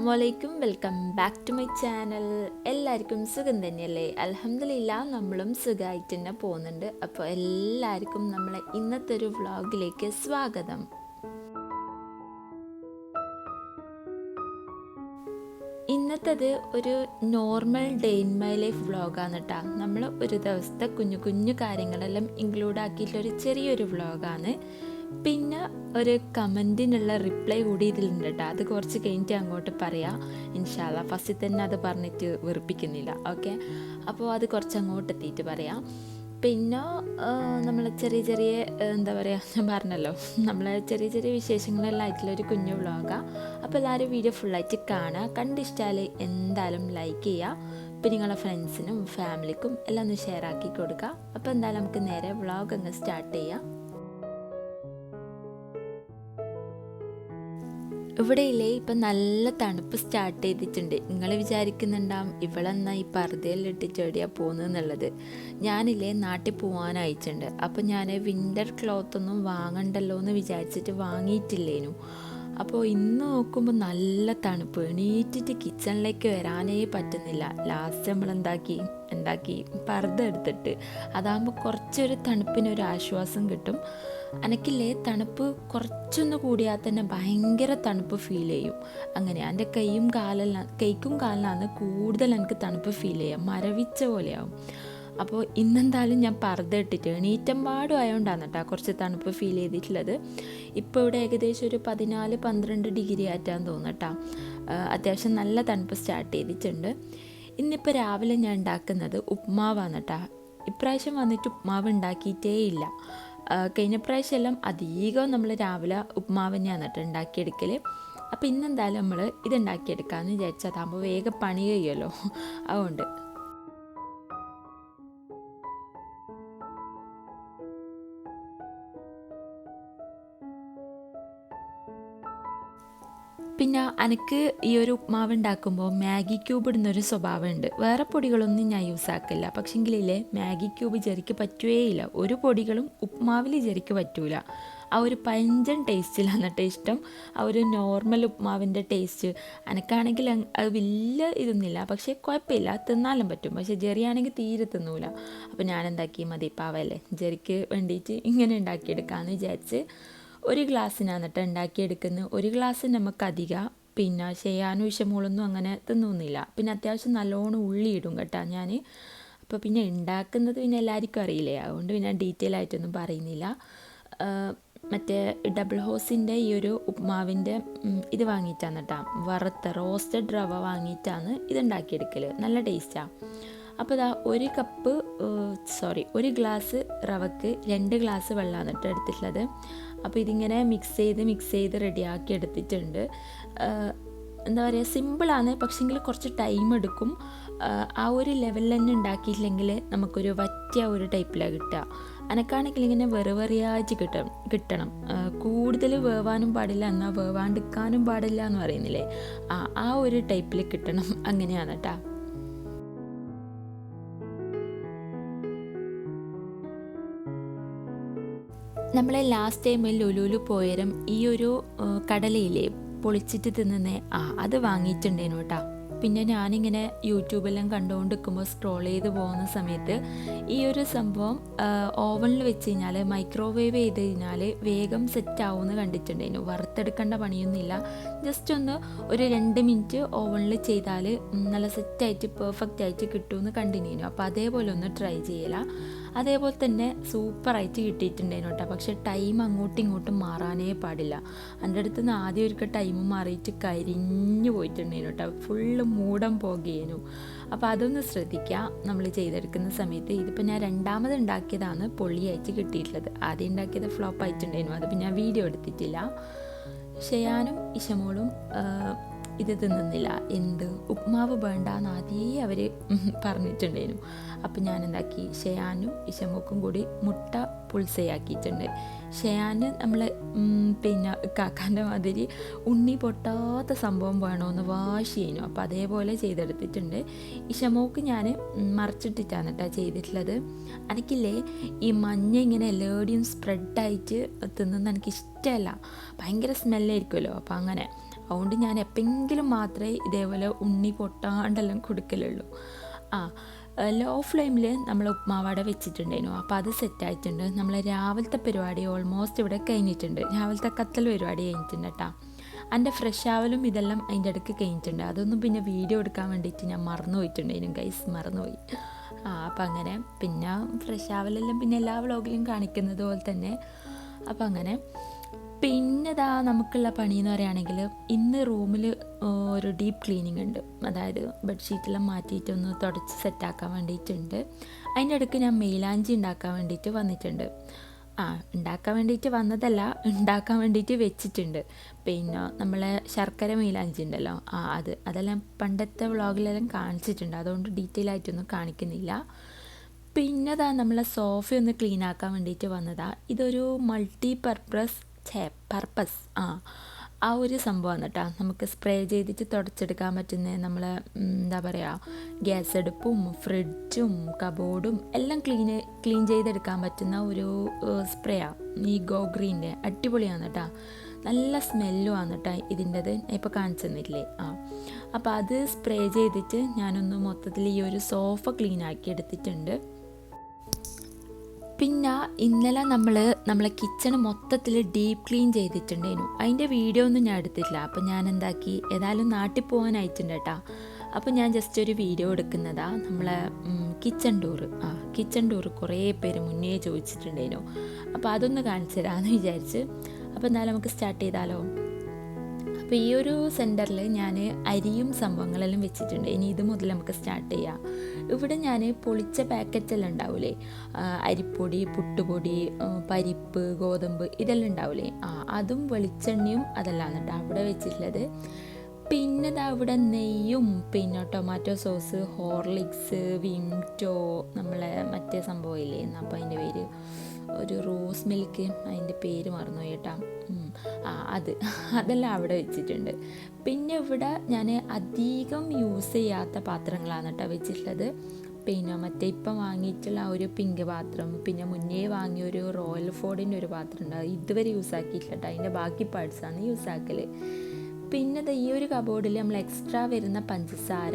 അസ്സലാമലൈക്കും, welcome back to my channel. എല്ലാവർക്കും സുഖം തന്നെയല്ലേ? അൽഹംദുലില്ലാ, നമ്മളും സുഖമായിട്ട് തന്നെ പോകുന്നുണ്ട്. അപ്പോൾ എല്ലാവർക്കും നമ്മളെ ഇന്നത്തെ ഒരു വ്ളോഗിലേക്ക് സ്വാഗതം. ഇന്നത്തേത് ഒരു normal day in my life വ്ളോഗാണ് കേട്ടോ. നമ്മൾ ഒരു ദിവസത്തെ കുഞ്ഞു കുഞ്ഞു കാര്യങ്ങളെല്ലാം ഇൻക്ലൂഡ് ആക്കിയിട്ടുള്ളൊരു ചെറിയൊരു വ്ളോഗാണ്. പിന്നെ ഒരു കമൻറ്റിനുള്ള റിപ്ലൈ കൂടി ഇതിലുണ്ട് കേട്ടോ. അത് കുറച്ച് കഴിഞ്ഞിട്ട് അങ്ങോട്ട് പറയാം ഇൻഷാ അല്ലാ. ഫസ്റ്റിൽ തന്നെ അത് പറഞ്ഞിട്ട് വെറുപ്പിക്കുന്നില്ല, ഓക്കെ? അപ്പോൾ അത് കുറച്ച് അങ്ങോട്ട് എത്തിയിട്ട് പറയാം. പിന്നെ നമ്മൾ ചെറിയ ചെറിയ എന്താ പറയുക, ഞാൻ പറഞ്ഞല്ലോ, നമ്മളെ ചെറിയ ചെറിയ വിശേഷങ്ങളെല്ലാം ആയിട്ടുള്ളൊരു കുഞ്ഞു വ്ളോഗാണ്. അപ്പോൾ എല്ലാവരും വീഡിയോ ഫുള്ളായിട്ട് കാണുക. കണ്ടിഷ്ടാൽ എന്തായാലും ലൈക്ക് ചെയ്യുക. പിന്നെ നിങ്ങളെ ഫ്രണ്ട്സിനും ഫാമിലിക്കും എല്ലാം ഒന്ന് ഷെയർ ആക്കി കൊടുക്കുക. അപ്പോൾ എന്തായാലും നമുക്ക് നേരെ വ്ളോഗ് അങ്ങ് സ്റ്റാർട്ട് ചെയ്യാം. ഇവിടെയില്ലേ ഇപ്പം നല്ല തണുപ്പ് സ്റ്റാർട്ട് ചെയ്തിട്ടുണ്ട്. നിങ്ങൾ വിചാരിക്കുന്നുണ്ടാവും ഇവളെന്നാ ഈ പർദ്ദയെല്ലാം ഇട്ടിട്ട് എവിടെയാണ് പോകുന്നതെന്നുള്ളത്. ഞാനില്ലേ നാട്ടിൽ പോകാൻ അയച്ചിട്ടുണ്ട്. അപ്പം ഞാൻ വിൻ്റർ ക്ലോത്തൊന്നും വാങ്ങണ്ടല്ലോ എന്ന് വിചാരിച്ചിട്ട് വാങ്ങിയിട്ടില്ലേനു. അപ്പോൾ ഇന്ന് നോക്കുമ്പോൾ നല്ല തണുപ്പ്, എണീറ്റിട്ട് കിച്ചണിലേക്ക് വരാനേ പറ്റുന്നില്ല. ലാസ്റ്റ് നമ്മൾ എന്താക്കി പർദ്ദ എടുത്തിട്ട്, അതാകുമ്പോൾ കുറച്ചൊരു തണുപ്പിനൊരു ആശ്വാസം കിട്ടും. എനിക്കില്ലേ തണുപ്പ് കുറച്ചൊന്ന് കൂടിയാൽ തന്നെ ഭയങ്കര തണുപ്പ് ഫീൽ ചെയ്യും. അങ്ങനെ എൻ്റെ കൈക്കും കാലിലാണ് കൂടുതൽ എനിക്ക് തണുപ്പ് ഫീൽ ചെയ്യുക, മരവിച്ച പോലെയാവും. അപ്പോൾ ഇന്നെന്തായാലും ഞാൻ പർദ്ദ ഇട്ടിട്ട് എണീറ്റമ്പാടും ആയതുകൊണ്ടാണ് കേട്ടോ കുറച്ച് തണുപ്പ് ഫീൽ ചെയ്തിട്ടുള്ളത്. ഇപ്പോൾ ഇവിടെ ഏകദേശം ഒരു 14-12 ഡിഗ്രി ആയിട്ടാന്ന് തോന്നുന്നു കേട്ടോ. അത്യാവശ്യം നല്ല തണുപ്പ് സ്റ്റാർട്ട് ചെയ്തിട്ടുണ്ട്. ഇന്നിപ്പോൾ രാവിലെ ഞാൻ ഉണ്ടാക്കുന്നത് ഉപ്മാവാണ് കേട്ടോ. ഇപ്രാവശ്യം വന്നിട്ട് ഉപ്മാവ് ഉണ്ടാക്കിയിട്ടേ ഇല്ല. കഴിഞ്ഞ പ്രാവശ്യമെല്ലാം അധികം നമ്മൾ രാവിലെ ഉപ്മാവ് തന്നെയാണ് കേട്ടോ ഉണ്ടാക്കിയെടുക്കൽ. അപ്പോൾ ഇന്നെന്തായാലും നമ്മൾ ഇതുണ്ടാക്കിയെടുക്കാമെന്ന് വിചാരിച്ചാൽ അതാകുമ്പോൾ വേഗം പണി കഴിയുമല്ലോ, അതുകൊണ്ട്. പിന്നെ എനിക്ക് ഈ ഒരു ഉപ്മാവ് ഉണ്ടാക്കുമ്പോൾ മാഗി ക്യൂബ് ഇടുന്നൊരു സ്വഭാവമുണ്ട്. വേറെ പൊടികളൊന്നും ഞാൻ യൂസ് ആക്കില്ല. പക്ഷെങ്കിലേ മാഗി ക്യൂബ് ജെറിക്ക് പറ്റുകയില്ല. ഒരു പൊടികളും ഉപ്മാവിൽ ജെറിക്ക് പറ്റൂല. ആ ഒരു പഞ്ചൻ ടേസ്റ്റിലാണ് കേട്ടോ ഇഷ്ടം. ആ ഒരു നോർമൽ ഉപ്മാവിൻ്റെ ടേസ്റ്റ് എനിക്കാണെങ്കിൽ അത് വലിയ ഇതൊന്നുമില്ല, പക്ഷേ കുഴപ്പമില്ല, തിന്നാലും പറ്റും. പക്ഷേ ജെറിയാണെങ്കിൽ തീരെ തിന്നൂല. അപ്പോൾ ഞാൻ എന്താക്കി, മതി പാവല്ലേ, ജെറിക്ക് വേണ്ടിയിട്ട് ഇങ്ങനെ ഉണ്ടാക്കിയെടുക്കാമെന്ന് വിചാരിച്ച് ഒരു ഗ്ലാസ്സിനാണ് കേട്ടോ ഉണ്ടാക്കിയെടുക്കുന്നത്. ഒരു ഗ്ലാസ് നമുക്ക് അധികം. പിന്നെ ചെയ്യാനും ഇഷമോളൊന്നും അങ്ങനെ തിന്നൊന്നുമില്ല. പിന്നെ അത്യാവശ്യം നല്ലോണം ഉള്ളി ഇടും കേട്ടോ ഞാൻ. അപ്പോൾ പിന്നെ ഉണ്ടാക്കുന്നത് പിന്നെ എല്ലാവർക്കും അറിയില്ലേ, അതുകൊണ്ട് പിന്നെ ഡീറ്റെയിൽ ആയിട്ടൊന്നും പറയുന്നില്ല. മറ്റേ ഡബിൾ ഹോസിൻ്റെ ഈ ഒരു ഉപ്മാവിൻ്റെ ഇത് വാങ്ങിയിട്ടാണ് കേട്ടോ, വറുത്ത റോസ്റ്റഡ് റവ വാങ്ങിയിട്ടാണ് ഇതുണ്ടാക്കിയെടുക്കൽ. നല്ല ടേസ്റ്റാണ്. അപ്പോൾ ഇതാ ഒരു ഗ്ലാസ് റവക്ക് 2 ഗ്ലാസ് വെള്ളമാണ് കേട്ടോ എടുത്തിട്ടുള്ളത്. അപ്പോൾ ഇതിങ്ങനെ മിക്സ് ചെയ്ത് റെഡിയാക്കി എടുത്തിട്ടുണ്ട്. എന്താ പറയുക, സിമ്പിളാണ്, പക്ഷേങ്കിൽ കുറച്ച് ടൈം എടുക്കും. ആ ഒരു ലെവലിൽ തന്നെ ഉണ്ടാക്കിയില്ലെങ്കിൽ നമുക്കൊരു വറ്റിയ ഒരു ടൈപ്പിലാണ് കിട്ടുക. എനിക്കാണെങ്കിൽ ഇങ്ങനെ വെറുവെറിയായിട്ട് കിട്ടണം. കൂടുതൽ വേവാനും പാടില്ല, എന്നാൽ വേവാണ്ടിരിക്കാനും പാടില്ല എന്ന് പറയുന്നില്ലേ, ആ ഒരു ടൈപ്പിൽ കിട്ടണം. അങ്ങനെയാണ് കേട്ടോ. നമ്മളെ ലാസ്റ്റ് ടൈമിൽ ലുലുവിൽ പോയരം ഈ ഒരു കടലയില്ലേ പൊളിച്ചിട്ട് തിന്നുന്നേ, അത് വാങ്ങിയിട്ടുണ്ടേനു കേട്ടോ. പിന്നെ ഞാനിങ്ങനെ യൂട്യൂബെല്ലാം കണ്ടുകൊണ്ടിരിക്കുമ്പോൾ സ്ക്രോൾ ചെയ്ത് പോകുന്ന സമയത്ത് ഈ ഒരു സംഭവം ഓവനിൽ വെച്ച് കഴിഞ്ഞാൽ, മൈക്രോവേവ് ചെയ്ത് കഴിഞ്ഞാൽ വേഗം സെറ്റാവുമെന്ന് കണ്ടിട്ടുണ്ടേനു. വറുത്തെടുക്കേണ്ട പണിയൊന്നുമില്ല, ജസ്റ്റ് ഒരു 2 മിനിറ്റ് ഓവനിൽ ചെയ്താൽ നല്ല സെറ്റായിട്ട് പെർഫെക്റ്റ് ആയിട്ട് കിട്ടുമെന്ന് കണ്ടിനു. അപ്പോൾ അതേപോലെ ഒന്ന് ട്രൈ ചെയ്യല. അതേപോലെ തന്നെ സൂപ്പറായിട്ട് കിട്ടിയിട്ടുണ്ടായിരുന്നു കേട്ടോ. പക്ഷേ ടൈം അങ്ങോട്ടും ഇങ്ങോട്ടും മാറാനേ പാടില്ല. എൻ്റെ അടുത്ത് നിന്ന് ആദ്യം ഒരിക്കൽ ടൈം മാറിയിട്ട് കരിഞ്ഞു പോയിട്ടുണ്ടായിരുന്നു കേട്ടോ. ഫുള്ള് മൂടം പോകുകയായിരുന്നു. അപ്പോൾ അതൊന്ന് ശ്രദ്ധിക്കുക നമ്മൾ ചെയ്തെടുക്കുന്ന സമയത്ത്. ഇതിപ്പോൾ ഞാൻ രണ്ടാമത് ഉണ്ടാക്കിയതാണ് പൊള്ളിയായിട്ട് കിട്ടിയിട്ടുള്ളത്. ആദ്യം ഉണ്ടാക്കിയത് ഫ്ലോപ്പ് ആയിട്ടുണ്ടായിരുന്നു, അതിപ്പോൾ ഞാൻ വീഡിയോ എടുത്തിട്ടില്ല. ഷെയാനും ഇഷമോളും ഇത് തിന്നുന്നില്ല. ഉപ്മാവ് വേണ്ടാന്ന് ആദ്യമേ അവർ പറഞ്ഞിട്ടുണ്ടായിരുന്നു. അപ്പം ഞാൻ എന്താക്കി, ഷെയാനും ഇഷമോക്കും കൂടി മുട്ട പുൾസയാക്കിയിട്ടുണ്ട്. ഷെയാന് നമ്മൾ പിന്നെ കാക്കാൻ്റെ മാതിരി ഉണ്ണി പൊട്ടാത്ത സംഭവം വേണമെന്ന് വാശി ചെയ്യുന്നു. അപ്പോൾ അതേപോലെ ചെയ്തെടുത്തിട്ടുണ്ട്. ഇഷമോക്ക് ഞാൻ മറിച്ചിട്ടിട്ടാണ് കേട്ടോ ചെയ്തിട്ടുള്ളത്. എനിക്കില്ലേ ഈ മഞ്ഞ ഇങ്ങനെ എല്ലാവരുടെയും സ്പ്രെഡായിട്ട് തിന്നുന്ന എനിക്കിഷ്ടമല്ല, ഭയങ്കര സ്മെല്ലായിരിക്കുമല്ലോ. അപ്പോൾ അങ്ങനെ അതുകൊണ്ട് ഞാൻ എപ്പോഴെങ്കിലും മാത്രമേ ഇതേപോലെ ഉണ്ണി പൊട്ടാണ്ടെല്ലാം കൊടുക്കലുള്ളൂ. ലോ ഫ്ലെയിമിൽ നമ്മൾ ഉപ്മാവട വെച്ചിട്ടുണ്ടായിരുന്നു. അപ്പോൾ അത് സെറ്റായിട്ടുണ്ട്. നമ്മൾ രാവിലത്തെ പരിപാടി ഓൾമോസ്റ്റ് ഇവിടെ കഴിഞ്ഞിട്ടുണ്ട്. രാവിലത്തെ കത്തൽ പരിപാടി കഴിഞ്ഞിട്ടുണ്ട് കേട്ടോ. എൻ്റെ ഫ്രഷ് ആവലും ഇതെല്ലാം അതിൻ്റെ ഇടയ്ക്ക് കഴിഞ്ഞിട്ടുണ്ട്. അതൊന്നും പിന്നെ വീഡിയോ എടുക്കാൻ വേണ്ടിയിട്ട് ഞാൻ മറന്നു പോയിട്ടുണ്ടായിരുന്നു ഗൈസ്, മറന്നുപോയി. അപ്പം അങ്ങനെ പിന്നെ ഫ്രഷ് ആവലെല്ലാം പിന്നെ എല്ലാ വ്ളോഗിലും കാണിക്കുന്നത് പോലെ തന്നെ. അപ്പം അങ്ങനെ പിന്നെ നമുക്കുള്ള പണി എന്ന് പറയുകയാണെങ്കിൽ ഇന്ന് റൂമിൽ ഒരു ഡീപ്പ് ക്ലീനിങ് ഉണ്ട്. അതായത് ബെഡ്ഷീറ്റെല്ലാം മാറ്റിയിട്ടൊന്ന് തുടച്ച് സെറ്റാക്കാൻ വേണ്ടിയിട്ടുണ്ട്. അതിൻ്റെ ഇടയ്ക്ക് ഞാൻ മെയിലാഞ്ചി ഉണ്ടാക്കാൻ വേണ്ടിയിട്ട് വന്നിട്ടുണ്ട്. ഉണ്ടാക്കാൻ വേണ്ടിയിട്ട് വന്നതല്ല, ഉണ്ടാക്കാൻ വേണ്ടിയിട്ട് വെച്ചിട്ടുണ്ട്. പിന്നെ നമ്മളെ ശർക്കര മെയിലാഞ്ചി ഉണ്ടല്ലോ, അതെല്ലാം പണ്ടത്തെ വ്ളോഗിലെല്ലാം കാണിച്ചിട്ടുണ്ട്. അതുകൊണ്ട് ഡീറ്റെയിൽ ആയിട്ടൊന്നും കാണിക്കുന്നില്ല. പിന്നെ നമ്മളെ സോഫ ഒന്ന് ക്ലീൻ ആക്കാൻ വേണ്ടിയിട്ട് വന്നതാണ്. ഇതൊരു മൾട്ടി പർപ്പസ് ഒരു സംഭവമാണ് കേട്ടോ. നമുക്ക് സ്പ്രേ ചെയ്തിട്ട് തുടച്ചെടുക്കാൻ പറ്റുന്ന നമ്മളെ എന്താ പറയുക, ഗ്യാസ് അടുപ്പും ഫ്രിഡ്ജും കബോർഡും എല്ലാം ക്ലീൻ ചെയ്തെടുക്കാൻ പറ്റുന്ന ഒരു സ്പ്രേയാണ് ഈ ഗോ ഗ്രീൻ്റെ. അടിപൊളിയാണ് കേട്ടോ, നല്ല സ്മെല്ലും ആണ് കേട്ടോ ഇതിൻ്റെത്. ഇപ്പോൾ കാണിച്ചു തന്നില്ലേ. അപ്പോൾ അത് സ്പ്രേ ചെയ്തിട്ട് ഞാനൊന്ന് മൊത്തത്തിൽ ഈ ഒരു സോഫ ക്ലീൻ ആക്കി എടുത്തിട്ടുണ്ട്. പിന്നെ ഇന്നലെ നമ്മളെ കിച്ചൺ മൊത്തത്തിൽ ഡീപ്പ് ക്ലീൻ ചെയ്തിട്ടുണ്ടായിരുന്നു. അതിൻ്റെ വീഡിയോ ഒന്നും ഞാൻ എടുത്തിട്ടില്ല. അപ്പം ഞാൻ എന്താക്കി, ഏതായാലും നാട്ടിൽ പോകാനായിട്ടുണ്ട് കേട്ടോ. അപ്പോൾ ഞാൻ ജസ്റ്റ് ഒരു വീഡിയോ എടുക്കുന്നതാണ്. നമ്മളെ കിച്ചൺ ടൂർ കുറേ പേര് മുന്നേ ചോദിച്ചിട്ടുണ്ടായിരുന്നു. അപ്പോൾ അതൊന്ന് കാണിച്ചു തരാമെന്ന് വിചാരിച്ച്. അപ്പോൾ എന്നാലും നമുക്ക് സ്റ്റാർട്ട് ചെയ്താലോ. അപ്പോൾ ഈ ഒരു സെൻറ്ററിൽ ഞാൻ അരിയും സംഭവങ്ങളെല്ലാം വെച്ചിട്ടുണ്ട്. ഇനി ഇത് മുതൽ നമുക്ക് സ്റ്റാർട്ട് ചെയ്യാം. ഇവിടെ ഞാൻ പൊളിച്ച പാക്കറ്റെല്ലാം ഉണ്ടാവില്ലേ, അരിപ്പൊടി, പുട്ടുപൊടി, പരിപ്പ്, ഗോതമ്പ് ഇതെല്ലാം ഉണ്ടാവില്ലേ, അതും വെളിച്ചെണ്ണയും അതെല്ലാം കേട്ടോ അവിടെ വെച്ചിട്ടുള്ളത്. പിന്നെ അവിടെ നെയ്യും പിന്നെ ടൊമാറ്റോ സോസ്, ഹോർലിക്സ്, വിംറ്റോ, നമ്മളെ മറ്റേ സംഭവമില്ലേ, അപ്പോൾ അതിൻ്റെ പേര് ഒരു റോസ് മിൽക്ക്, അതിൻ്റെ പേര് മറന്നു കേട്ടോ. അതെല്ലാം അവിടെ വെച്ചിട്ടുണ്ട്. പിന്നെ ഇവിടെ ഞാൻ അധികം യൂസ് ചെയ്യാത്ത പാത്രങ്ങളാണ് കേട്ടോ വെച്ചിട്ടുള്ളത്. പിന്നെ മറ്റേ ഇപ്പം വാങ്ങിയിട്ടുള്ള ഒരു പിങ്ക് പാത്രം, പിന്നെ മുന്നേ വാങ്ങിയ ഒരു റോയൽ ഫോർഡിൻ്റെ ഒരു പാത്രം ഉണ്ട്, ഇതുവരെ യൂസ് ആക്കിയിട്ടില്ല കേട്ടോ. അതിൻ്റെ ബാക്കി പാർട്സാണ് യൂസ് ആക്കൽ. പിന്നെ ഈ ഒരു കബോർഡിൽ നമ്മൾ എക്സ്ട്രാ വരുന്ന പഞ്ചസാര,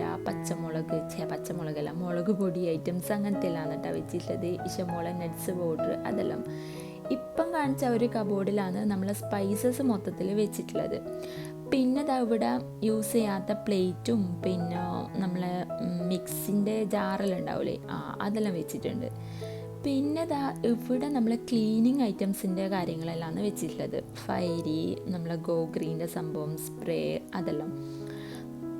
പച്ചമുളകല്ല മുളക് പൊടി ഐറ്റംസ് അങ്ങനത്തെ എല്ലാം കേട്ടോ വെച്ചിട്ടുള്ളത്. ഇഷ്ടംപോലെ നട്ട്സ് പൗഡർ അതെല്ലാം. ഇപ്പം കാണിച്ച ഒരു കബോർഡിലാണ് നമ്മൾ സ്പൈസസ് മൊത്തത്തിൽ വെച്ചിട്ടുള്ളത്. പിന്നെ ഇവിടെ യൂസ് ചെയ്യാത്ത പ്ലേറ്റും പിന്നെ നമ്മളെ മിക്സിൻ്റെ ജാറെല്ലാം ഉണ്ടാവില്ലേ, അതെല്ലാം വെച്ചിട്ടുണ്ട്. പിന്നെ ഇവിടെ നമ്മൾ ക്ലീനിങ് ഐറ്റംസിൻ്റെ കാര്യങ്ങളെല്ലാം വെച്ചിട്ടുള്ളത്. ഫൈരി, നമ്മളെ ഗോ ഗ്രീൻ്റെ സംഭവം, സ്പ്രേ അതെല്ലാം.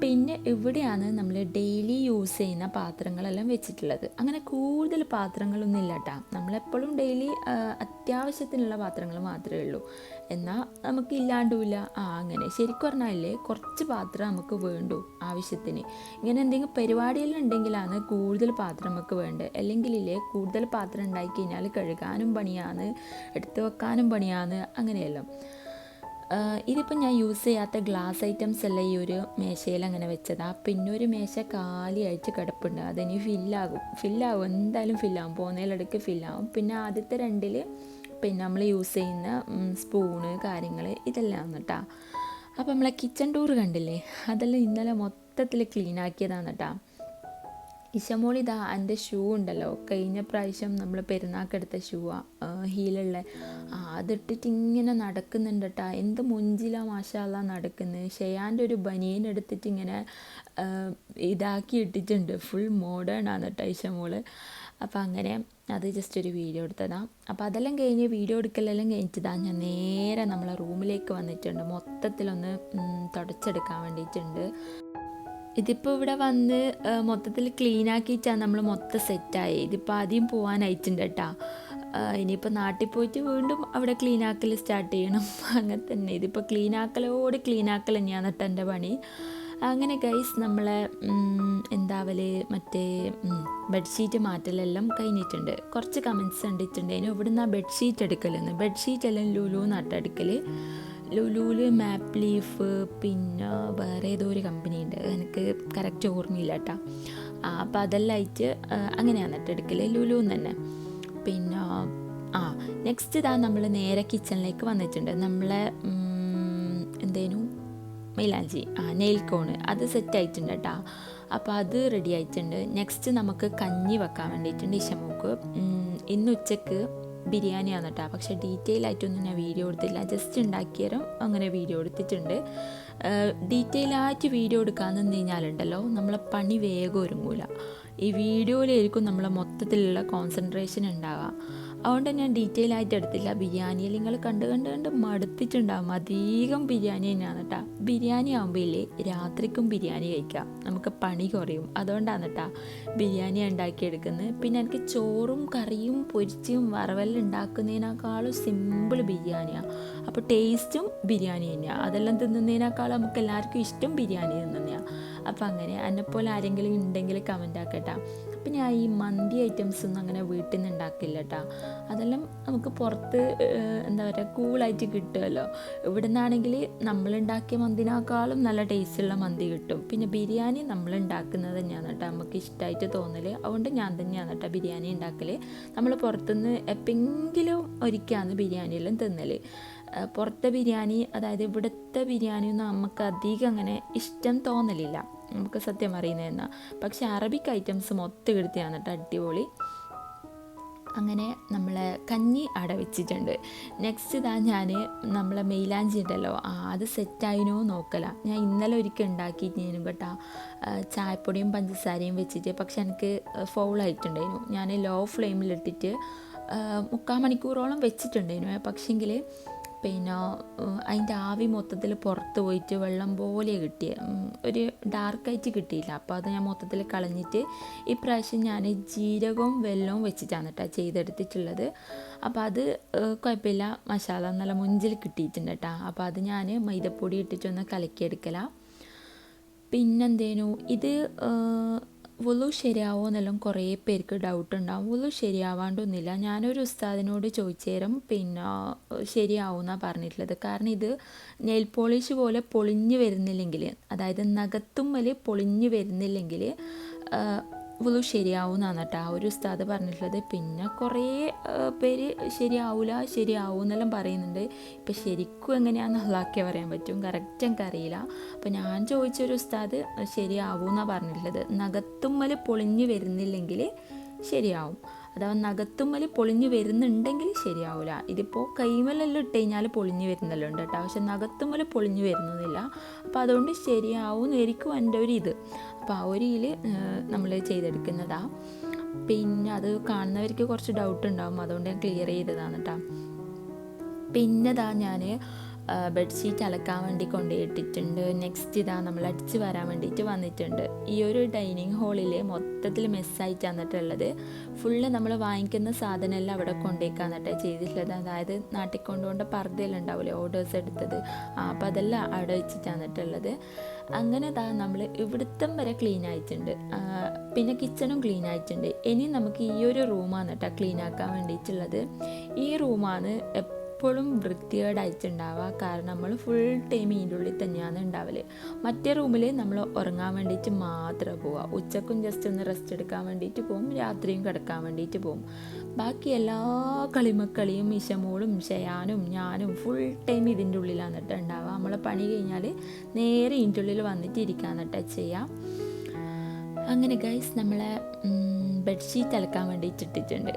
പിന്നെ ഇവിടെയാണ് നമ്മൾ ഡെയിലി യൂസ് ചെയ്യുന്ന പാത്രങ്ങളെല്ലാം വെച്ചിട്ടുള്ളത്. അങ്ങനെ കൂടുതൽ പാത്രങ്ങളൊന്നും ഇല്ല കേട്ടോ. നമ്മളെപ്പോഴും ഡെയിലി അത്യാവശ്യത്തിനുള്ള പാത്രങ്ങൾ മാത്രമേ ഉള്ളൂ. എന്നാൽ നമുക്ക് ഇല്ലാണ്ടുമില്ല. അങ്ങനെ ശരിക്കും പറഞ്ഞാലേ കുറച്ച് പാത്രം നമുക്ക് വേണ്ടു ആവശ്യത്തിന്. ഇങ്ങനെ എന്തെങ്കിലും പരിപാടിയെല്ലാം ഉണ്ടെങ്കിലാണ് കൂടുതൽ പാത്രം നമുക്ക് വേണ്ടത്. അല്ലെങ്കിലേ കൂടുതൽ പാത്രം ഉണ്ടായി കഴിഞ്ഞാൽ കഴുകാനും പണിയാണ്, എടുത്തു വെക്കാനും പണിയാണ്, അങ്ങനെയെല്ലാം. ഇതിപ്പോൾ ഞാൻ യൂസ് ചെയ്യാത്ത ഗ്ലാസ് ഐറ്റംസ് എല്ലാം ഈ ഒരു മേശയിൽ അങ്ങനെ വെച്ചതാണ്. പിന്നെ ഒരു മേശ കാലിയായിട്ട് കിടപ്പുണ്ട്, അതിനി ഫില്ലാകും എന്തായാലും ഫില്ലാകും, പോകുന്നതിലിടയ്ക്ക് ഫില്ലാകും. പിന്നെ ആദ്യത്തെ രണ്ടിൽ പിന്നെ നമ്മൾ യൂസ് ചെയ്യുന്ന സ്പൂണ് കാര്യങ്ങൾ ഇതെല്ലാം കേട്ടോ. അപ്പോൾ നമ്മളെ കിച്ചൺ ടൂർ കണ്ടില്ലേ, അതെല്ലാം ഇന്നലെ മൊത്തത്തിൽ ക്ലീൻ ആക്കിയതാണ് കേട്ടോ. ഇശമോളി എൻ്റെ ഷൂ ഉണ്ടല്ലോ, കഴിഞ്ഞ പ്രാവശ്യം നമ്മൾ പെരുന്നാക്കെടുത്ത ഷൂവാണ്, ഹീലുള്ള, അതിട്ടിട്ട് ഇങ്ങനെ നടക്കുന്നുണ്ട് കേട്ടോ. എന്ത് മുഞ്ചിലാ മാഷാല്ലാ നടക്കുന്നത്. ഷെയാൻ്റെ ഒരു ബനിയൻ എടുത്തിട്ട് ഇങ്ങനെ ഇതാക്കി ഇട്ടിട്ടുണ്ട്. ഫുൾ മോഡേൺ ആണ് കേട്ടോ ഇശമോള്. അപ്പോൾ അങ്ങനെ അത് ജസ്റ്റ് ഒരു വീഡിയോ എടുത്തതാണ്. അപ്പോൾ അതെല്ലാം കഴിഞ്ഞ് വീഡിയോ എടുക്കലെല്ലാം കഴിഞ്ഞിട്ടതാണ് ഞാൻ നേരെ നമ്മളെ റൂമിലേക്ക് വന്നിട്ടുണ്ട്. മൊത്തത്തിലൊന്ന് തുടച്ചെടുക്കാൻ വേണ്ടിയിട്ടുണ്ട്. ഇതിപ്പോൾ ഇവിടെ വന്ന് മൊത്തത്തിൽ ക്ലീൻ ആക്കിയിട്ടാണ് നമ്മൾ മൊത്തം സെറ്റായി. ഇതിപ്പോൾ ആദ്യം പോകാനായിട്ടുണ്ട് കേട്ടോ. ഇനിയിപ്പോൾ നാട്ടിൽ പോയിട്ട് വീണ്ടും അവിടെ ക്ലീൻ ആക്കൽ സ്റ്റാർട്ട് ചെയ്യണം. അങ്ങനെ തന്നെ ഇതിപ്പോൾ ക്ലീൻ ആക്കൽ തന്നെയാണ് കേട്ടോ എൻ്റെ പണി. അങ്ങനെ ഗൈസ് നമ്മളെ മറ്റേ ബെഡ്ഷീറ്റ് മാറ്റലെല്ലാം കഴിഞ്ഞിട്ടുണ്ട്. കുറച്ച് കമൻറ്റ്സ് കണ്ടിട്ടുണ്ടായിരുന്നു ഇവിടുന്ന് ബെഡ്ഷീറ്റ് എടുക്കലെന്ന്. ബെഡ്ഷീറ്റെല്ലാം ലുലു നട്ടെടുക്കൽ. ലുലുവിൽ മാപ്പ് ലീഫ്, പിന്നെ വേറെ ഏതോ ഒരു കമ്പനി ഉണ്ട്, എനിക്ക് കറക്റ്റ് ഓർമ്മയില്ല കേട്ടോ. അപ്പോൾ അതെല്ലാം ആയിട്ട് അങ്ങനെയാണ് നട്ടെടുക്കൽ ലുലുന്ന് തന്നെ. പിന്നെ നെക്സ്റ്റ് നമ്മൾ നേരെ കിച്ചണിലേക്ക് വന്നിട്ടുണ്ട്. നമ്മളെ മൈലാഞ്ചി നെയിൽ കോണ് അത് സെറ്റായിട്ടുണ്ട് കേട്ടോ. അപ്പോൾ അത് റെഡി ആയിട്ടുണ്ട്. നെക്സ്റ്റ് നമുക്ക് കഞ്ഞി വെക്കാൻ വേണ്ടിയിട്ടുണ്ട് ഇഷമോക്ക്. ഇന്ന് ഉച്ചക്ക് ബിരിയാണിയാണ് കേട്ടോ. പക്ഷേ ഡീറ്റെയിൽ ആയിട്ടൊന്നും ഞാൻ വീഡിയോ എടുത്തില്ല, ജസ്റ്റ് ഉണ്ടാക്കിയാലും അങ്ങനെ വീഡിയോ എടുത്തിട്ടുണ്ട്. ഡീറ്റെയിൽ ആയിട്ട് വീഡിയോ എടുക്കാൻ നിന്ന് കഴിഞ്ഞാലുണ്ടല്ലോ നമ്മളെ പണി വേഗം ഒരുങ്ങൂല. ഈ വീഡിയോയിലായിരിക്കും നമ്മളെ മൊത്തത്തിലുള്ള കോൺസെൻട്രേഷൻ ഉണ്ടാവുക. അതുകൊണ്ട് ഞാൻ ഡീറ്റെയിൽ ആയിട്ട് എടുത്തില്ല. ബിരിയാണിയിൽ നിങ്ങൾ കണ്ട് മടുത്തിട്ടുണ്ടാകും. അധികം ബിരിയാണി തന്നെയാണ് കേട്ടോ. ബിരിയാണി ആകുമ്പോൾ ഇല്ലേ രാത്രിക്കും ബിരിയാണി കഴിക്കാം, നമുക്ക് പണി കുറയും. അതുകൊണ്ടാണ് കേട്ടോ ബിരിയാണി ഉണ്ടാക്കിയെടുക്കുന്നത്. പിന്നെ എനിക്ക് ചോറും കറിയും പൊരിച്ചും വറവെല്ലാം ഉണ്ടാക്കുന്നതിനേക്കാളും സിമ്പിൾ ബിരിയാണിയാണ്. അപ്പോൾ ടേസ്റ്റും ബിരിയാണി തന്നെയാണ്. അതെല്ലാം തിന്നുന്നതിനേക്കാളും നമുക്ക് എല്ലാവർക്കും ഇഷ്ടം ബിരിയാണി തിന്നുന്നതാണ്. അപ്പോൾ അങ്ങനെ എന്നെപ്പോലെ ആരെങ്കിലും ഉണ്ടെങ്കിൽ കമൻ്റ് ആക്കട്ടാ. അപ്പം ഞാൻ ഈ മന്തി ഐറ്റംസ് ഒന്നും അങ്ങനെ വീട്ടിൽ നിന്ന് ഉണ്ടാക്കില്ല കേട്ടോ. അതെല്ലാം നമുക്ക് പുറത്ത് എന്താ പറയുക കൂളായിട്ട് കിട്ടുമല്ലോ. ഇവിടെ നിന്നാണെങ്കിൽ നമ്മളുണ്ടാക്കിയ മന്തിനേക്കാളും നല്ല ടേസ്റ്റുള്ള മന്തി കിട്ടും. പിന്നെ ബിരിയാണി നമ്മളുണ്ടാക്കുന്നത് തന്നെയാണ് കേട്ടോ നമുക്ക് ഇഷ്ടമായിട്ട് തോന്നൽ. അതുകൊണ്ട് ഞാൻ തന്നെയാണ് കേട്ടോ ബിരിയാണി ഉണ്ടാക്കൽ. നമ്മൾ പുറത്തുനിന്ന് എപ്പോഴെങ്കിലും ഒരിക്കലാണ് ബിരിയാണിയെല്ലാം തിന്നൽ. പുറത്തെ ബിരിയാണി, അതായത് ഇവിടുത്തെ ബിരിയാണിയൊന്നും നമുക്ക് അധികം അങ്ങനെ ഇഷ്ടം തോന്നലില്ല, നമുക്ക് സത്യം അറിയുന്നതെന്നാ. പക്ഷെ അറബിക് ഐറ്റംസ് മൊത്തം എടുത്തിയാണ് കേട്ടോ അടിപൊളി. അങ്ങനെ നമ്മളെ കഞ്ഞി അട വെച്ചിട്ടുണ്ട്. നെക്സ്റ്റ് ഞാൻ നമ്മളെ മൈലാഞ്ചി ഉണ്ടല്ലോ അത് സെറ്റായിനോ നോക്കല. ഞാൻ ഇന്നലെ ഒരിക്കൽ ഉണ്ടാക്കിയിരുന്നു കേട്ടോ, ചായപ്പൊടിയും പഞ്ചസാരയും വെച്ചിട്ട്. പക്ഷെ എനിക്ക് ഫൗളായിട്ടുണ്ടായിരുന്നു. ഞാൻ ലോ ഫ്ലെയിമിലിട്ടിട്ട് 3/4 മണിക്കൂറോളം വെച്ചിട്ടുണ്ടായിരുന്നു. പക്ഷേങ്കിൽ പിന്നെ അതിൻ്റെ ആവി മൊത്തത്തിൽ പുറത്ത് പോയിട്ട് വെള്ളം പോലെ കിട്ടിയ ഒരു ഡാർക്കായിട്ട് കിട്ടിയില്ല. അപ്പോൾ അത് ഞാൻ മൊത്തത്തിൽ കളഞ്ഞിട്ട് ഇപ്രാവശ്യം ഞാൻ ജീരകവും വെല്ലവും വെച്ചിട്ടാണ് കേട്ടോ ചെയ്തെടുത്തിട്ടുള്ളത്. അപ്പോൾ അത് കുഴപ്പമില്ല, മസാല നല്ല മുഞ്ചിൽ കിട്ടിയിട്ടുണ്ട് കേട്ടോ. അപ്പോൾ അത് ഞാൻ മൈദപ്പൊടി ഇട്ടിട്ടൊന്ന് കലക്കിയെടുക്കലാണ്. പിന്നെന്തേനു ഇത് വുളു ശരിയാവോ എന്നെല്ലാം കുറേ പേർക്ക് ഡൗട്ട് ഉണ്ടാവും. വുളു ശരിയാവാണ്ടൊന്നുമില്ല. ഞാനൊരു ഉസ്താദിനോട് ചോദിച്ചേരം പിന്നെ ശരിയാവുമെന്നാണ് പറഞ്ഞിട്ടുള്ളത്. കാരണം ഇത് നെയിൽ പോളിഷ് പോലെ പൊളിഞ്ഞ് വരുന്നില്ലെങ്കിൽ, അതായത് നഖത്തുമ്മൽ പൊളിഞ്ഞ് വരുന്നില്ലെങ്കിൽ വുളു ശരിയാവുമെന്നാണ് കേട്ടോ ഒരു ഉസ്താദ് പറഞ്ഞിട്ടുള്ളത്. പിന്നെ കുറേ പേര് ശരിയാവും എന്നെല്ലാം പറയുന്നുണ്ട്. ഇപ്പം ശരിക്കും എങ്ങനെയാണെന്ന് അള്ളാഹ്ക്കേ പറയാൻ പറ്റും, കറക്റ്റ് എനിക്ക് അറിയില്ല. അപ്പോൾ ഞാൻ ചോദിച്ചൊരു ഉസ്താദ് ശരിയാവുമെന്നാണ് പറഞ്ഞിട്ടുള്ളത്. നഖത്തുമ്മൽ പൊളിഞ്ഞ് വരുന്നില്ലെങ്കിൽ ശരിയാവും, അഥവാ നഖത്തുമ്മൽ പൊളിഞ്ഞ് വരുന്നുണ്ടെങ്കിൽ ശരിയാവില്ല. ഇതിപ്പോൾ കൈമലെല്ലാം ഇട്ട് കഴിഞ്ഞാൽ പൊളിഞ്ഞ് വരുന്നല്ലോ ഉണ്ട് കേട്ടോ, പക്ഷെ നഖത്തുമ്മൽ പൊളിഞ്ഞ് വരുന്നില്ല. അപ്പോൾ അതുകൊണ്ട് ശരിയാവുമെന്നായിരിക്കും എൻ്റെ ഒരു ഇത്. അപ്പോൾ ആ ഒരു ഇതിൽ നമ്മൾ ചെയ്തെടുക്കുന്നതാണ്. പിന്നെ അത് കാണുന്നവർക്ക് കുറച്ച് ഡൗട്ട് ഉണ്ടാവും, അതുകൊണ്ട് ഞാൻ ക്ലിയർ ചെയ്തതാണ് കേട്ടോ. പിന്നെ ഞാൻ ബെഡ്ഷീറ്റ് അലക്കാൻ വേണ്ടി കൊണ്ടുപോയിട്ടിട്ടുണ്ട്. നെക്സ്റ്റ് നമ്മൾ അടിച്ച് വരാൻ വേണ്ടിയിട്ട് വന്നിട്ടുണ്ട്. ഈ ഒരു ഡൈനിങ് ഹാളിൽ മൊത്തത്തിൽ മെസ്സായിട്ട് വന്നിട്ടുള്ളത്. ഫുള്ള് നമ്മൾ വാങ്ങിക്കുന്ന സാധനമെല്ലാം അവിടെ കൊണ്ടേക്കാൻ കേട്ടോ ചെയ്തിട്ടുള്ളത്. അതായത് നാട്ടിൽ കൊണ്ടുകൊണ്ട് പർദ്ദയെല്ലാം ഉണ്ടാവില്ലേ ഓർഡേഴ്സ് എടുത്തത്, അപ്പോൾ അതെല്ലാം അവിടെ വെച്ചിട്ടാണ് വന്നിട്ടുള്ളത്. അങ്ങനെ നമ്മൾ ഇവിടുത്തം വരെ ക്ലീൻ ആയിട്ടുണ്ട്. പിന്നെ കിച്ചണും ക്ലീൻ ആയിട്ടുണ്ട്. ഇനി നമുക്ക് ഈ ഒരു റൂമാണ് കേട്ടോ ക്ലീൻ ആക്കാൻ വേണ്ടിയിട്ടുള്ളത്. ഈ റൂമാണ് എപ്പോഴും വൃത്തികേടായിട്ടുണ്ടാവുക. കാരണം നമ്മൾ ഫുൾ ടൈം ഇതിൻ്റെ ഉള്ളിൽ തന്നെയാണ് ഉണ്ടാവല്. മറ്റേ റൂമിൽ നമ്മൾ ഉറങ്ങാൻ വേണ്ടിയിട്ട് മാത്രമേ പോവുക. ഉച്ചക്കും ജസ്റ്റ് ഒന്ന് റെസ്റ്റ് എടുക്കാൻ വേണ്ടിയിട്ട് പോകും, രാത്രിയും കിടക്കാൻ വേണ്ടിയിട്ട് പോകും. ബാക്കി എല്ലാ കളിമക്കളിയും ഇഷമോളും ഷയാനും ഞാനും ഫുൾ ടൈം ഇതിൻ്റെ ഉള്ളിലാണ് കേട്ടോ ഉണ്ടാവുക. നമ്മളെ പണി കഴിഞ്ഞാൽ നേരെ ഇതിൻ്റെ ഉള്ളിൽ വന്നിട്ട് ഇരിക്കാൻ കേട്ടോ ചെയ്യാം. അങ്ങനെ ഗൈസ് നമ്മളെ ബെഡ്ഷീറ്റ് അലക്കാൻ വേണ്ടിയിട്ട് ഇട്ടിട്ടുണ്ട്.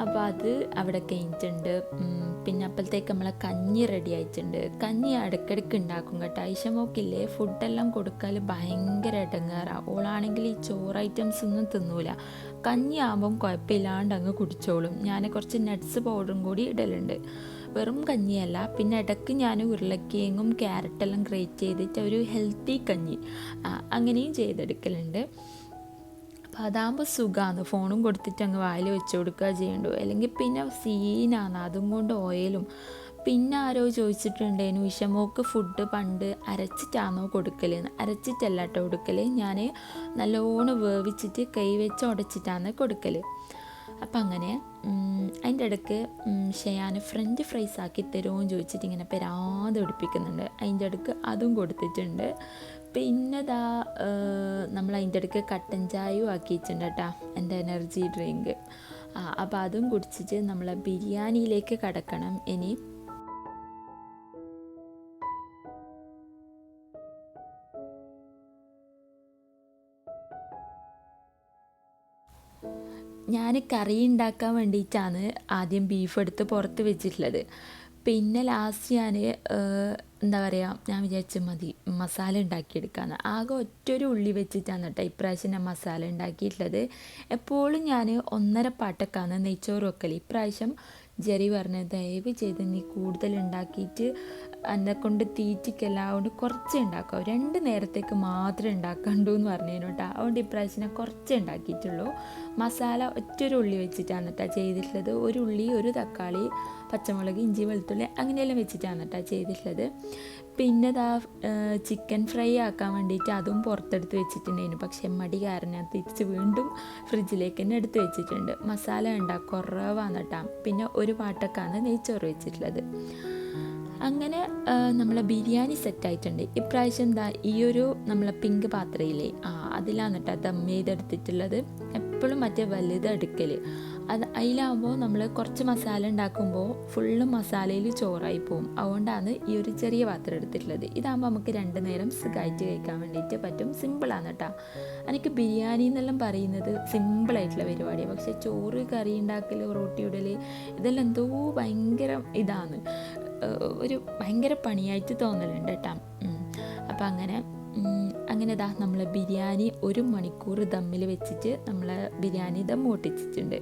അപ്പോൾ അത് അവിടെ കഴിഞ്ഞിട്ടുണ്ട്. പിന്നെ അപ്പോഴത്തേക്ക് നമ്മളെ കഞ്ഞി റെഡി ആയിട്ടുണ്ട്. കഞ്ഞി ഇടയ്ക്കിടയ്ക്ക് ഉണ്ടാക്കും കേട്ടോ. ഐഷമോക്കില്ലേ ഫുഡെല്ലാം കൊടുക്കാൽ ഭയങ്കര ഇടങ്ങേറാണ്. ഓളാണെങ്കിൽ ഈ ചോറ് ഐറ്റംസ് ഒന്നും തിന്നൂല. കഞ്ഞി ആകുമ്പം കുഴപ്പമില്ലാണ്ട് അങ്ങ് കുടിച്ചോളും. ഞാൻ കുറച്ച് നട്ട്സ് പൗഡറും കൂടി ഇടലുണ്ട്. വെറും കഞ്ഞിയല്ല, പിന്നെ ഇടയ്ക്ക് ഞാൻ ഉരുളക്കിഴങ്ങും ക്യാരറ്റെല്ലാം ഗ്രേറ്റ് ചെയ്തിട്ട് ഒരു ഹെൽത്തി കഞ്ഞി അങ്ങനെയും ചെയ്തെടുക്കലുണ്ട്. അപ്പോൾ അതാകുമ്പോൾ സുഖമാണ്, ഫോണും കൊടുത്തിട്ട് അങ്ങ് വായിൽ വെച്ച് കൊടുക്കുക ചെയ്യണ്ടു. അല്ലെങ്കിൽ പിന്നെ സീനാണ്, അതും കൊണ്ട് ഓയിലും. പിന്നെ ആരോ ചോദിച്ചിട്ടുണ്ടേനു ഇഷമോക്ക് ഫുഡ് പണ്ട് അരച്ചിട്ടാണോ കൊടുക്കലെന്ന്. അരച്ചിട്ടല്ല കേട്ടോ കൊടുക്കൽ, ഞാൻ നല്ലോണം വേവിച്ചിട്ട് കൈ വെച്ച് ഉടച്ചിട്ടാണ് കൊടുക്കൽ. അപ്പം അങ്ങനെ അതിൻ്റെ ഇടയ്ക്ക് ഷയാൻ ഫ്രഞ്ച് ഫ്രൈസ് ആക്കി തരുമോ ചോദിച്ചിട്ട് ഇങ്ങനെ പെരാതെ ഒടിപ്പിക്കുന്നുണ്ട്. അതിൻ്റെ ഇടയ്ക്ക് അതും കൊടുത്തിട്ടുണ്ട്. പിന്നെ നമ്മൾ അതിൻ്റെ ഇടയ്ക്ക് കട്ടൻ ചായയും ആക്കിയിട്ടുണ്ട് കേട്ടോ, എൻ്റെ എനർജി ഡ്രിങ്ക്. അപ്പോൾ അതും കുടിച്ചിട്ട് നമ്മളെ ബിരിയാണിയിലേക്ക് കടക്കണം ഇനി. ഞാൻ കറി ഉണ്ടാക്കാൻ വേണ്ടിയിട്ടാണ് ആദ്യം ബീഫ് എടുത്ത് പുറത്ത് വെച്ചിട്ടുള്ളത്. പിന്നെ ലാസ്റ്റ് ഞാൻ എന്താ പറയുക, ഞാൻ വിചാരിച്ച മതി മസാല ഉണ്ടാക്കിയെടുക്കാമെന്ന്. ആകെ ഒറ്റൊരു ഉള്ളി വെച്ചിട്ടാണ് കേട്ടോ ഇപ്രാവശ്യം ഞാൻ മസാല ഉണ്ടാക്കിയിട്ടുള്ളത്. എപ്പോഴും ഞാൻ 1.5 പാട്ടക്കാണ് നെയ്ച്ചോറ് വെക്കൽ. ഇപ്രാവശ്യം ജെറി പറഞ്ഞ് ദയവ് ചെയ്ത് നീ കൂടുതൽ ഉണ്ടാക്കിയിട്ട് എന്നെക്കൊണ്ട് തീറ്റിക്കല്ല, അതുകൊണ്ട് കുറച്ചേ ഉണ്ടാക്കാവൂ, 2 നേരത്തേക്ക് മാത്രമേ ഉണ്ടാക്കണ്ടൂ എന്ന് പറഞ്ഞേനു കേട്ടോ. അതുകൊണ്ട് ഇപ്രാവശ്യം ഞാൻ കുറച്ചേ ഉണ്ടാക്കിയിട്ടുള്ളൂ. മസാല ഒറ്റൊരു ഉള്ളി വെച്ചിട്ടാണ് കേട്ടോ ചെയ്തിട്ടുള്ളത്. ഒരു ഉള്ളി, ഒരു തക്കാളി, പച്ചമുളക്, ഇഞ്ചി, വെളുത്തുള്ളി അങ്ങനെയെല്ലാം വെച്ചിട്ടാണ് കേട്ടോ ചെയ്തിട്ടുള്ളത്. പിന്നെ ചിക്കൻ ഫ്രൈ ആക്കാൻ വേണ്ടിയിട്ട് അതും പുറത്തെടുത്ത് വെച്ചിട്ടുണ്ടായിരുന്നു. പക്ഷെ മടി കാരണം തിരിച്ച് വീണ്ടും ഫ്രിഡ്ജിലേക്ക് തന്നെ എടുത്ത് വെച്ചിട്ടുണ്ട്. മസാല കുറവാണ് കേട്ടോ. പിന്നെ ഒരു പാട്ടക്കാണ് നെയ്ച്ചോറ് വെച്ചിട്ടുള്ളത്. അങ്ങനെ നമ്മളെ ബിരിയാണി സെറ്റായിട്ടുണ്ട്. ഇപ്രാവശ്യം ഈ ഒരു നമ്മളെ പിങ്ക് പാത്രയില്ലേ, അതിലാണ് കേട്ടോ ദം ചെയ്തെടുത്തിട്ടുള്ളത്. എപ്പോഴും മറ്റേ വലുതെടുക്കൽ, അതിലാകുമ്പോൾ നമ്മൾ കുറച്ച് മസാല ഉണ്ടാക്കുമ്പോൾ ഫുള്ള് മസാലയിൽ ചോറായി പോവും. അതുകൊണ്ടാണ് ഈ ഒരു ചെറിയ പാത്രം എടുത്തിട്ടുള്ളത്. ഇതാകുമ്പോൾ നമുക്ക് 2 നേരം സുഖമായിട്ട് കഴിക്കാൻ വേണ്ടിയിട്ട് പറ്റും. സിമ്പിളാണ് കേട്ടോ. എനിക്ക് ബിരിയാണി എന്നെല്ലാം പറയുന്നത് സിമ്പിളായിട്ടുള്ള പരിപാടിയാണ്. പക്ഷേ ചോറ്, കറി ഉണ്ടാക്കൽ, റൊട്ടി ഇടൽ ഇതെല്ലാം എന്തോ ഭയങ്കര ഇതാണ്, ഒരു ഭയങ്കര പണിയായിട്ട് തോന്നലുണ്ട് കേട്ടോ. അപ്പം അങ്ങനെ നമ്മൾ ബിരിയാണി 1 മണിക്കൂർ ദമ്മിൽ വെച്ചിട്ട് നമ്മളെ ബിരിയാണി ദം പൊട്ടിച്ചിട്ടുണ്ട്.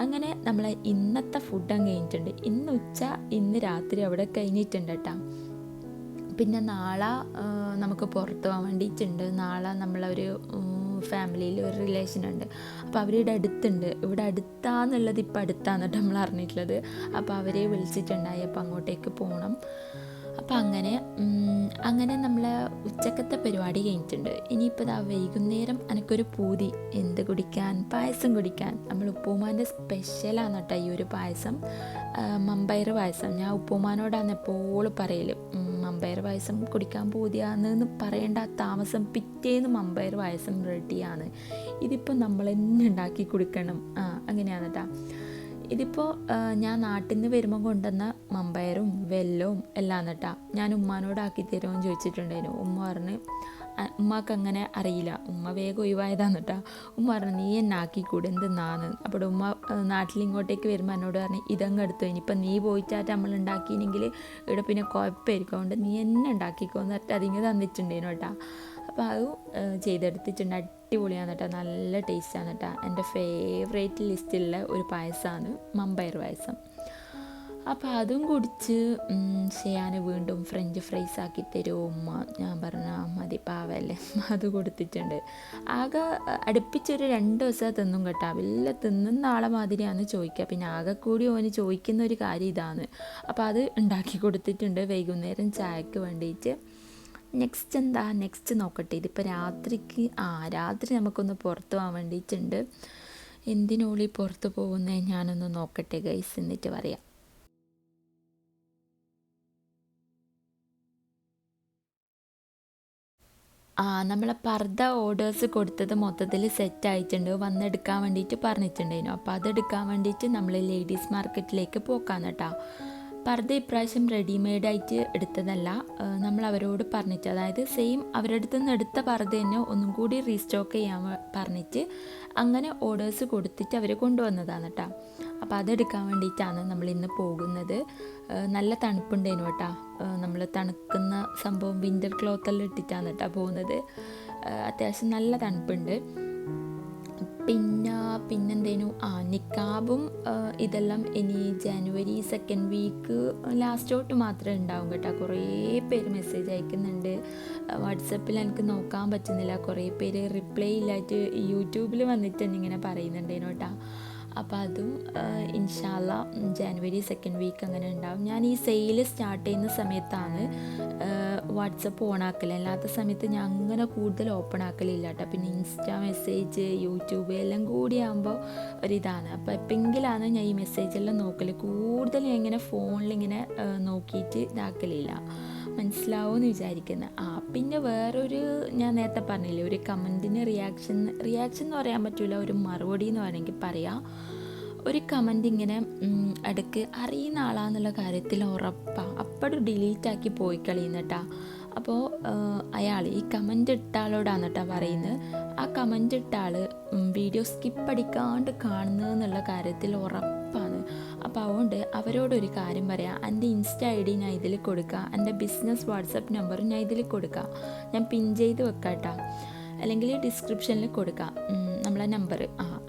അങ്ങനെ നമ്മളെ ഇന്നത്തെ ഫുഡ് അങ്ങ് കഴിഞ്ഞിട്ടുണ്ട്. ഇന്ന് ഉച്ച, ഇന്ന് രാത്രി അവിടെ കഴിഞ്ഞിട്ടുണ്ട് കേട്ടോ. പിന്നെ നാളെ നമുക്ക് പുറത്ത് പോകാൻ വേണ്ടിയിട്ടുണ്ട്. നാളെ നമ്മളൊരു ഫാമിലിയിൽ ഒരു റിലേഷൻ ഉണ്ട്. അപ്പോൾ അവരുടെ അടുത്തുണ്ട്. ഇവിടെ അടുത്താന്നുള്ളത് ഇപ്പം അടുത്താണ് കേട്ടോ നമ്മൾ അറിഞ്ഞിട്ടുള്ളത്. അപ്പോൾ അവരെ വിളിച്ചിട്ടുണ്ടായി. അപ്പോൾ അങ്ങോട്ടേക്ക് പോകണം. അപ്പം അങ്ങനെ നമ്മളെ ഉച്ചക്കത്തെ പരിപാടി കഴിഞ്ഞിട്ടുണ്ട്. ഇനിയിപ്പോൾ വൈകുന്നേരം എനിക്കൊരു പൂതി, എന്ത് കുടിക്കാൻ, പായസം കുടിക്കാൻ. നമ്മൾ ഉപ്പുമാൻ്റെ സ്പെഷ്യലാണ് കേട്ടോ ഈ ഒരു പായസം, മമ്പയർ പായസം. ഞാൻ ഉപ്പുമാനോടാണ് എപ്പോഴും പറയൽ, മമ്പയർ പായസം കുടിക്കാൻ പൂതിയാണെന്ന് പറയേണ്ട താമസം പിറ്റേന്ന് മമ്പയർ പായസം റെഡിയാണ്. ഇതിപ്പോൾ നമ്മൾ തന്നെ ഉണ്ടാക്കി കൊടുക്കണം. അങ്ങനെയാണ് കേട്ടോ. ഇതിപ്പോൾ ഞാൻ നാട്ടിൽ നിന്ന് വരുമ്പോൾ കൊണ്ടുവന്ന മമ്പയറും വെല്ലവും എല്ലാം കേട്ടോ. ഞാൻ ഉമ്മാനോടാക്കി തരുമെന്ന് ചോദിച്ചിട്ടുണ്ടായിരുന്നു. ഉമ്മ പറഞ്ഞ് ഉമ്മാക്ക് അങ്ങനെ അറിയില്ല, ഉമ്മ വേഗം ഒഴിവായതാന്ന് കേട്ടോ. ഉമ്മ പറഞ്ഞു നീ എന്നെ ആക്കിക്കൂടെ, എന്തെന്നാന്ന്. അപ്പോൾ ഉമ്മ നാട്ടിൽ ഇങ്ങോട്ടേക്ക് വരുമ്പോൾ എന്നോട് പറഞ്ഞു ഇതങ്ങ് എടുത്തു, ഇനിയിപ്പം നീ പോയിട്ടായിട്ട് നമ്മൾ ഉണ്ടാക്കിയെങ്കിൽ ഇവിടെ പിന്നെ കുഴപ്പമായിരിക്കും, അതുകൊണ്ട് നീ എന്നെ ഉണ്ടാക്കിക്കോ എന്ന് പറഞ്ഞിട്ട് അതിങ്ങ് തന്നിട്ടുണ്ടായിരുന്നു കേട്ടോ. അപ്പോൾ അതും ചെയ്തെടുത്തിട്ടുണ്ട്. അടിപൊളിയാണ് കേട്ടോ, നല്ല ടേസ്റ്റാണ് കേട്ടോ. എൻ്റെ ഫേവറേറ്റ് ലിസ്റ്റിലുള്ള ഒരു പായസമാണ് മമ്പയർ പായസം. അപ്പോൾ അതും കുടിച്ച് ചെയ്യാൻ വീണ്ടും ഫ്രഞ്ച് ഫ്രൈസ് ആക്കി തരുമോ ഉമ്മ. ഞാൻ പറഞ്ഞ മതി പാവല്ലേ, അത് കൊടുത്തിട്ടുണ്ട്. ആകെ അടുപ്പിച്ചൊരു 2 ദിവസം തിന്നും കേട്ടോ. വലിയ തിന്നുന്ന ആളെ മാതിരിയാണ് ചോദിക്കുക. പിന്നെ ആകെ കൂടി ഓന് ചോദിക്കുന്ന ഒരു കാര്യം ഇതാണ്. അപ്പോൾ അത് ഉണ്ടാക്കി കൊടുത്തിട്ടുണ്ട് വൈകുന്നേരം ചായക്ക് വേണ്ടിയിട്ട്. നെക്സ്റ്റ് നോക്കട്ടെ. ഇതിപ്പോൾ രാത്രി നമുക്കൊന്ന് പുറത്ത് പോകാൻ വേണ്ടിയിട്ടുണ്ട്. എന്തിനോളി പുറത്ത് പോകുന്നേ ഞാനൊന്ന് നോക്കട്ടെ ഗൈസ്, എന്നിട്ട് പറയാം. നമ്മളെ പർദ്ദ ഓർഡേഴ്സ് കൊടുത്തത് മൊത്തത്തിൽ സെറ്റായിട്ടുണ്ട്, വന്നെടുക്കാൻ വേണ്ടിയിട്ട് പറഞ്ഞിട്ടുണ്ടായിരുന്നു. അപ്പോൾ അതെടുക്കാൻ വേണ്ടിയിട്ട് നമ്മൾ ലേഡീസ് മാർക്കറ്റിലേക്ക് പോക്കാന്ന് കേട്ടോ. പർദ്ദ ഇപ്രാവശ്യം റെഡിമെയ്ഡായിട്ട് എടുത്തതല്ല, നമ്മൾ അവരോട് പറഞ്ഞിട്ട്, അതായത് സെയിം അവരുടെ അടുത്ത് നിന്ന് എടുത്ത പർദ്ദ തന്നെ ഒന്നും കൂടി റീസ്റ്റോക്ക് ചെയ്യാൻ പറഞ്ഞിട്ട് അങ്ങനെ ഓർഡേഴ്സ് കൊടുത്തിട്ട് അവർ കൊണ്ടുവന്നതാണ് കേട്ടോ. അപ്പോൾ അതെടുക്കാൻ വേണ്ടിയിട്ടാണ് നമ്മളിന്ന് പോകുന്നത്. നല്ല തണുപ്പുണ്ടായിരുന്നു കേട്ടോ. നമ്മൾ തണുക്കുന്ന സംഭവം വിൻ്റർ ക്ലോത്തെല്ലാം ഇട്ടിട്ടാണ് കേട്ടോ പോകുന്നത്. അത്യാവശ്യം നല്ല തണുപ്പുണ്ട്. പിന്നെന്തേനു നിക്കാബും ഇതെല്ലാം ഇനി ജനുവരി 2nd വീക്ക് ലാസ്റ്റോട്ട് മാത്രമേ ഉണ്ടാവും കേട്ടോ. കുറേ പേര് മെസ്സേജ് അയക്കുന്നുണ്ട്. വാട്സപ്പിൽ എനിക്ക് നോക്കാൻ പറ്റുന്നില്ല. കുറേ പേര് റിപ്ലൈ ഇല്ലായിട്ട് യൂട്യൂബിൽ വന്നിട്ട് തന്നെ ഇങ്ങനെ പറയുന്നുണ്ടേനു കേട്ടോ. അപ്പോൾ അതും ഇൻഷാ അല്ലാ ജനുവരി 2nd വീക്ക് അങ്ങനെ ഉണ്ടാവും. ഞാൻ ഈ സെയിൽ സ്റ്റാർട്ട് ചെയ്യുന്ന സമയത്താണ് വാട്സപ്പ് ഓൺ ആക്കൽ, അല്ലാത്ത സമയത്ത് ഞാൻ അങ്ങനെ കൂടുതൽ ഓപ്പൺ ആക്കലില്ല കേട്ടോ. പിന്നെ ഇൻസ്റ്റാ മെസ്സേജ്, യൂട്യൂബ് എല്ലാം കൂടി ആകുമ്പോൾ ഒരിതാണ്. അപ്പോൾ എപ്പോഴെങ്കിലാണ് ഞാൻ ഈ മെസ്സേജെല്ലാം നോക്കൽ. കൂടുതൽ ഞാൻ ഇങ്ങനെ ഫോണിലിങ്ങനെ നോക്കിയിട്ട് ഇതാക്കലില്ല. മനസ്സിലാവുമെന്ന് വിചാരിക്കുന്നത്. പിന്നെ വേറൊരു, ഞാൻ നേരത്തെ പറഞ്ഞില്ലേ, ഒരു കമൻറ്റിന് റിയാക്ഷൻ എന്ന് പറയാൻ പറ്റില്ല, ഒരു മറുപടി എന്ന് വേണമെങ്കിൽ പറയാം. ഒരു കമൻറ്റ് ഇങ്ങനെ ഇടയ്ക്ക് അറിയുന്ന ആളാന്നുള്ള കാര്യത്തിൽ ഉറപ്പാണ്, അപ്പോഴും ഡിലീറ്റാക്കി പോയി കളയുന്ന കേട്ടോ. അപ്പോൾ അയാൾ ഈ കമൻ്റ് ഇട്ട ആളോടാണ് കേട്ടോ പറയുന്നത്. ആ കമൻ്റ് ഇട്ട ആൾ വീഡിയോ സ്കിപ്പ് അടിക്കാണ്ട് കാണുന്നതെന്നുള്ള കാര്യത്തിൽ ഉറപ്പാണ്. അപ്പോൾ അതുകൊണ്ട് അവരോടൊരു കാര്യം പറയാം, എൻ്റെ ഇൻസ്റ്റ ID ഞാൻ ഇതിൽ കൊടുക്കുക, എൻ്റെ ബിസിനസ് വാട്സപ്പ് നമ്പർ ഞാൻ ഇതിൽ കൊടുക്കുക, ഞാൻ പിൻ ചെയ്ത് വെക്കാം കേട്ടോ, അല്ലെങ്കിൽ ഡിസ്ക്രിപ്ഷനിൽ കൊടുക്കാം നമ്മളെ നമ്പർ.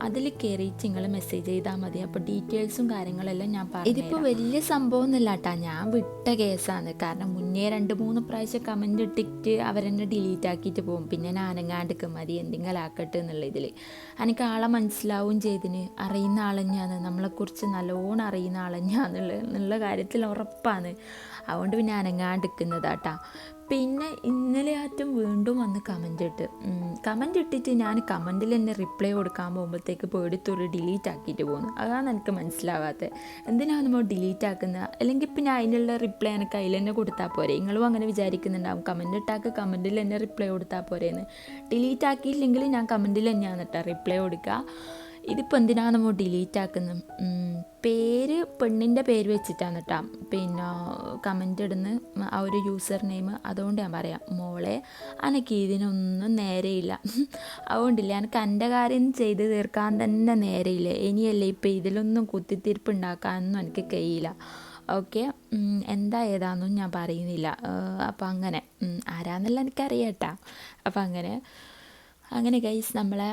അതിൽ കയറിയിട്ട് നിങ്ങൾ മെസ്സേജ് ചെയ്താൽ മതി. അപ്പോൾ ഡീറ്റെയിൽസും കാര്യങ്ങളെല്ലാം ഞാൻ പറഞ്ഞു. ഇതിപ്പോൾ വലിയ സംഭവമൊന്നുമില്ല കേട്ടോ, ഞാൻ വിട്ട കേസാണ്. കാരണം മുന്നേ 2-3 പ്രാവശ്യം കമൻ്റ് ഇട്ടിട്ട് അവരെന്നെ ഡിലീറ്റ് ആക്കിയിട്ട് പോകും. പിന്നെ ഞാനങ്ങാണ്ടിക്ക് മതി എന്തെങ്കിലും ആക്കട്ടെ എന്നുള്ള ഇതിൽ എനിക്ക് ആളെ മനസ്സിലാവും ചെയ്തിന്, അറിയുന്ന ആളെന്നെയാണ്, നമ്മളെക്കുറിച്ച് നല്ലോണം അറിയുന്ന ആളെന്നെയാണെന്നുള്ള കാര്യത്തിൽ ഉറപ്പാണ്. അതുകൊണ്ട് പിന്നെ അനങ്ങാണ്ടിരിക്കുന്നതാട്ടാ. പിന്നെ ഇന്നലെ ആറ്റും വീണ്ടും വന്ന് കമൻ്റ് ഇട്ടിട്ട് ഞാൻ കമൻറ്റിൽ തന്നെ റിപ്ലൈ കൊടുക്കാൻ പോകുമ്പോഴത്തേക്ക് പേടിത്തൊരു ഡിലീറ്റ് ആക്കിയിട്ട് പോകുന്നു. അതാണ് എനിക്ക് മനസ്സിലാവാത്തത്. എന്തിനാണ് നമ്മൾ ഡിലീറ്റ് ആക്കുന്നത്? അല്ലെങ്കിൽ പിന്നെ അതിനുള്ള റിപ്ലൈ എനിക്ക് അതിൽ തന്നെ കൊടുത്താൽ പോരെ. നിങ്ങളും അങ്ങനെ വിചാരിക്കുന്നുണ്ടാവും, കമൻ്റ് ഇട്ടാക്ക് കമൻറ്റിൽ തന്നെ റിപ്ലൈ കൊടുത്താൽ പോരെയെന്ന്. ഡിലീറ്റ് ആക്കിയില്ലെങ്കിൽ ഞാൻ കമൻറ്റിൽ തന്നെയാണ് കേട്ടോ റിപ്ലൈ കൊടുക്കുക. ഇതിപ്പോൾ എന്തിനാണ് നമ്മൾ ഡിലീറ്റ് ആക്കുന്നത്? പേര് പെണ്ണിൻ്റെ പേര് വെച്ചിട്ടാണ് കേട്ടോ പിന്നെ കമൻ്റ് ഇടുന്ന ആ ഒരു യൂസർ നെയിം. അതുകൊണ്ട് ഞാൻ പറയാം, മോളെ എനിക്ക് ഇതിനൊന്നും നേരെയില്ല. അതുകൊണ്ടില്ല, എനിക്ക് എൻ്റെ കാര്യം ചെയ്ത് തീർക്കാൻ തന്നെ നേരെയില്ല. ഇനിയല്ലേ ഇപ്പോൾ ഇതിലൊന്നും കുത്തിത്തിരിപ്പ് ഉണ്ടാക്കാനൊന്നും എനിക്ക് കഴിയില്ല. ഓക്കെ, എന്താ ഏതാണെന്നും ഞാൻ പറയുന്നില്ല. അപ്പം അങ്ങനെ ആരാന്നെല്ലാം എനിക്കറിയാം കേട്ടോ. അപ്പം അങ്ങനെ ഗൈസ് നമ്മളെ